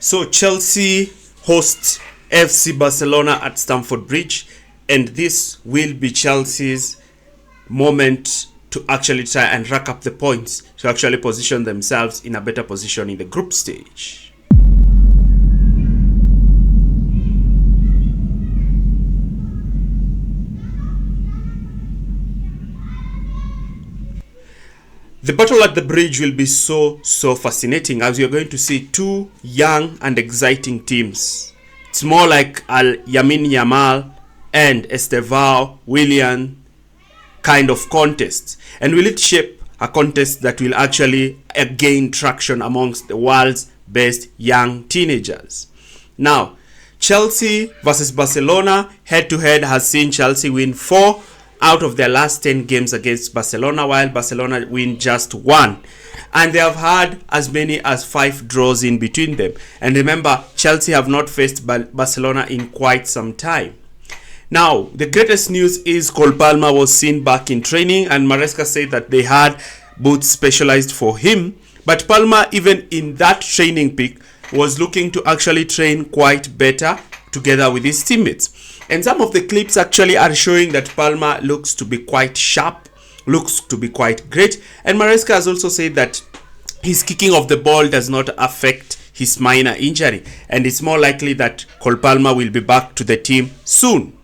So Chelsea host FC Barcelona at Stamford Bridge, and this will be Chelsea's moment to actually try and rack up the points to actually position themselves in a better position in the group stage. The battle at the bridge will be so fascinating, as you're going to see two young and exciting teams. It's more like Yamin Yamal and Estevao Willian kind of contest. And will it shape a contest that will actually gain traction amongst the world's best young teenagers? Now, Chelsea versus Barcelona head-to-head has seen Chelsea win 4 out of their last 10 games against Barcelona, while Barcelona win just 1. And they have had as many as 5 draws in between them. And remember, Chelsea have not faced Barcelona in quite some time. Now, the greatest news is Cole Palmer was seen back in training, and Maresca said that they had boots specialized for him. But Palmer, even in that training peak, was looking to actually train quite better together with his teammates. And some of the clips actually are showing that Palmer looks to be quite sharp, looks to be quite great. And Maresca has also said that his kicking of the ball does not affect his minor injury, and it's more likely that Cole Palmer will be back to the team soon.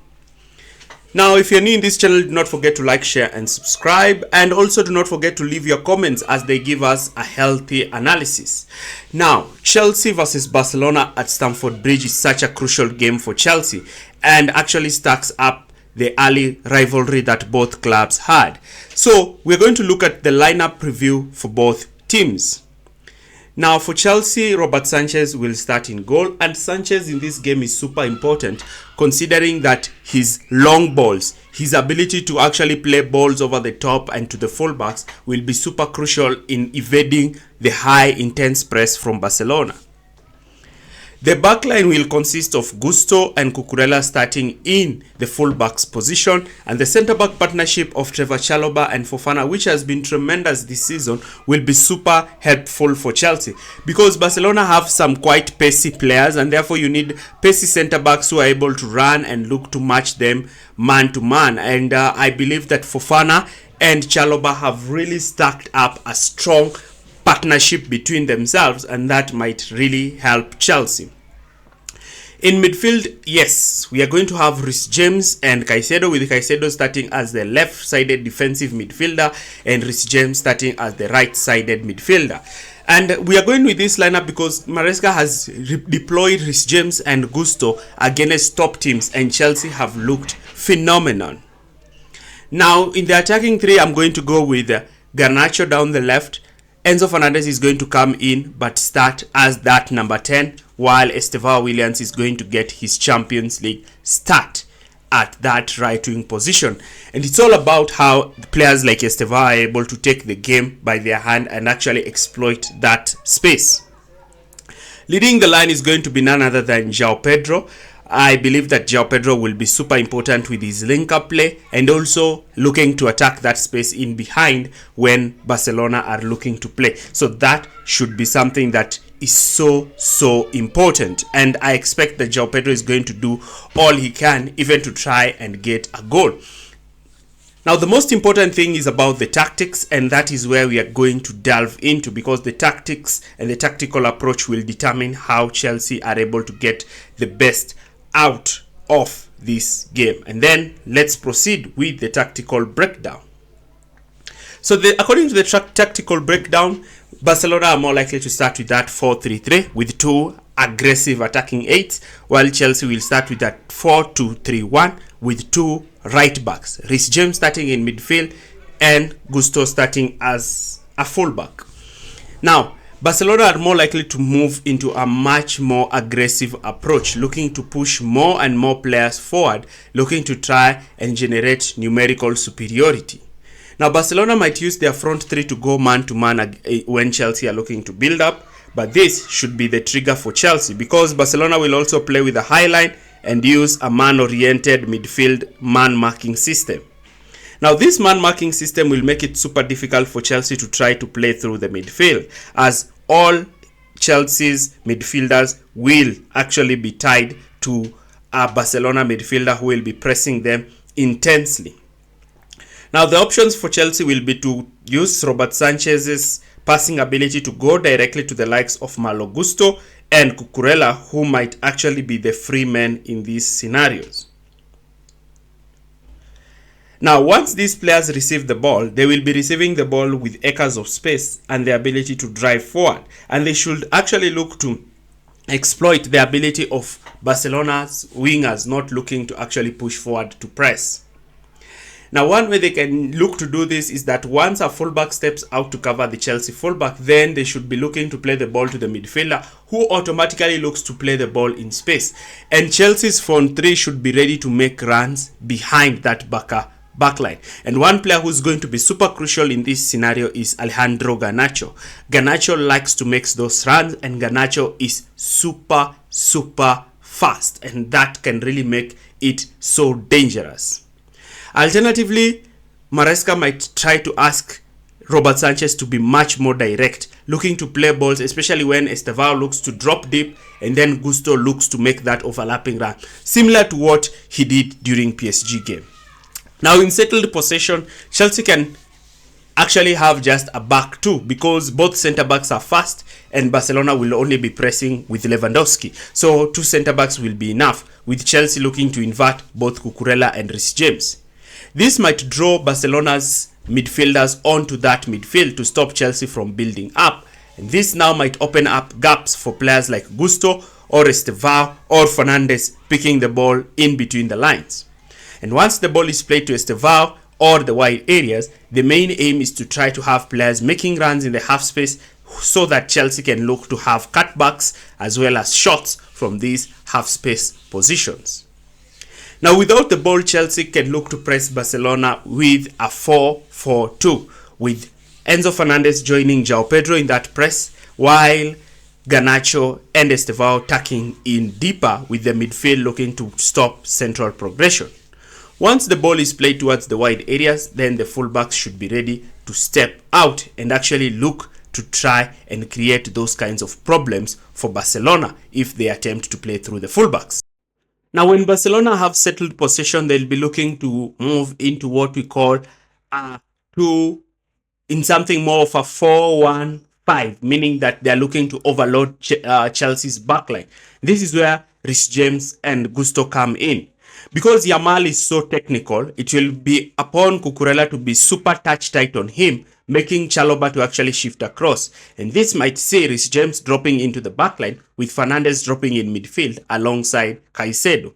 Now, if you're new in this channel, do not forget to like, share and subscribe, and also do not forget to leave your comments as they give us a healthy analysis. Now, Chelsea versus Barcelona at Stamford Bridge is such a crucial game for Chelsea, and actually stacks up the early rivalry that both clubs had. So we're going to look at the lineup preview for both teams. Now, for Chelsea, Robert Sanchez will start in goal, and Sanchez in this game is super important considering that his long balls, his ability to actually play balls over the top and to the fullbacks will be super crucial in evading the high intense press from Barcelona. The backline will consist of Gusto and Cucurella starting in the fullbacks position, and the centre-back partnership of Trevor Chalobah and Fofana, which has been tremendous this season, will be super helpful for Chelsea because Barcelona have some quite pacey players, and therefore you need pacey centre-backs who are able to run and look to match them man to man. And I believe that Fofana and Chalobah have really stacked up a strong partnership between themselves, and that might really help Chelsea. In midfield, yes, we are going to have Reece James and Caicedo, with Caicedo starting as the left-sided defensive midfielder and Reece James starting as the right-sided midfielder. And we are going with this lineup because Maresca has deployed Reece James and Gusto against top teams, and Chelsea have looked phenomenal. Now, in the attacking three, I'm going to go with Garnacho down the left. Enzo Fernandez is going to come in but start as that number 10, while Estevao Williams is going to get his Champions League start at that right wing position. And it's all about how players like Estevao are able to take the game by their hand and actually exploit that space. Leading the line is going to be none other than João Pedro. I believe that João Pedro will be super important with his link-up play and also looking to attack that space in behind when Barcelona are looking to play. So that should be something that is so important. And I expect that João Pedro is going to do all he can even to try and get a goal. Now, the most important thing is about the tactics, and that is where we are going to delve into, because the tactics and the tactical approach will determine how Chelsea are able to get the best out of this game. And then let's proceed with the tactical breakdown. So according to the tactical breakdown, Barcelona are more likely to start with that 4-3-3 with 2 aggressive attacking 8s, while Chelsea will start with that 4-2-3-1 with 2 right backs, Reece James starting in midfield and Gusto starting as a fullback. Now, Barcelona are more likely to move into a much more aggressive approach, looking to push more and more players forward, looking to try and generate numerical superiority. Now, Barcelona might use their front 3 to go man-to-man when Chelsea are looking to build up, but this should be the trigger for Chelsea because Barcelona will also play with a high line and use a man-oriented midfield man-marking system. Now, this man-marking system will make it super difficult for Chelsea to try to play through the midfield, as all Chelsea's midfielders will actually be tied to a Barcelona midfielder who will be pressing them intensely. Now, the options for Chelsea will be to use Robert Sanchez's passing ability to go directly to the likes of Malo Gusto and Cucurella, who might actually be the free men in these scenarios. Now, once these players receive the ball, they will be receiving the ball with acres of space and the ability to drive forward. And they should actually look to exploit the ability of Barcelona's wingers not looking to actually push forward to press. Now, one way they can look to do this is that once a fullback steps out to cover the Chelsea fullback, then they should be looking to play the ball to the midfielder, who automatically looks to play the ball in space. And Chelsea's front three should be ready to make runs behind that backline. And one player who's going to be super crucial in this scenario is Alejandro Garnacho. Garnacho likes to make those runs, and Garnacho is super fast, and that can really make it so dangerous. Alternatively, Maresca might try to ask Robert Sanchez to be much more direct, looking to play balls, especially when Estevao looks to drop deep and then Gusto looks to make that overlapping run, similar to what he did during PSG game. Now, in settled possession, Chelsea can actually have just a back two because both centre backs are fast and Barcelona will only be pressing with Lewandowski. So 2 centre backs will be enough, with Chelsea looking to invert both Cucurella and Reece James. This might draw Barcelona's midfielders onto that midfield to stop Chelsea from building up. And this now might open up gaps for players like Gusto or Estevao or Fernandes picking the ball in between the lines. And once the ball is played to Estevao or the wide areas, the main aim is to try to have players making runs in the half space so that Chelsea can look to have cutbacks as well as shots from these half space positions. Now, without the ball, Chelsea can look to press Barcelona with a 4-4-2, with Enzo Fernandez joining João Pedro in that press, while Garnacho and Estevao tucking in deeper, with the midfield looking to stop central progression. Once the ball is played towards the wide areas, then the fullbacks should be ready to step out and actually look to try and create those kinds of problems for Barcelona if they attempt to play through the fullbacks. Now, when Barcelona have settled possession, they'll be looking to move into what we call in something more of a 4-1-5, meaning that they're looking to overload Chelsea's backline. This is where Reece James and Gusto come in. Because Yamal is so technical, it will be upon Cucurella to be super touch tight on him, making Chalobah to actually shift across. And this might see Reece James dropping into the backline, with Fernandes dropping in midfield alongside Caicedo.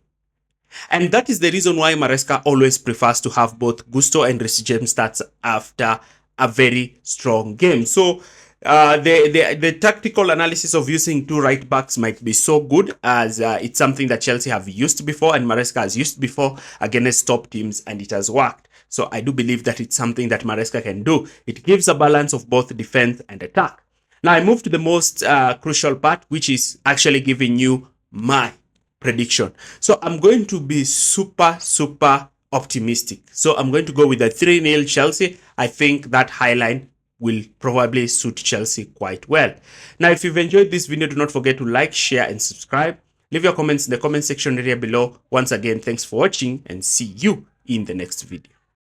And that is the reason why Maresca always prefers to have both Gusto and Reece James starts after a very strong game. So the tactical analysis of using 2 right backs might be so good, as it's something that Chelsea have used before and Maresca has used before against top teams, and it has worked. So I do believe that it's something that Maresca can do. It gives a balance of both defense and attack. Now I move to the most crucial part, which is actually giving you my prediction. So I'm going to be super optimistic. So I'm going to go with a 3-0 Chelsea. I think that high line will probably suit Chelsea quite well. Now, if you've enjoyed this video, do not forget to like, share, and subscribe. Leave your comments in the comment section area below. Once again, thanks for watching, and see you in the next video.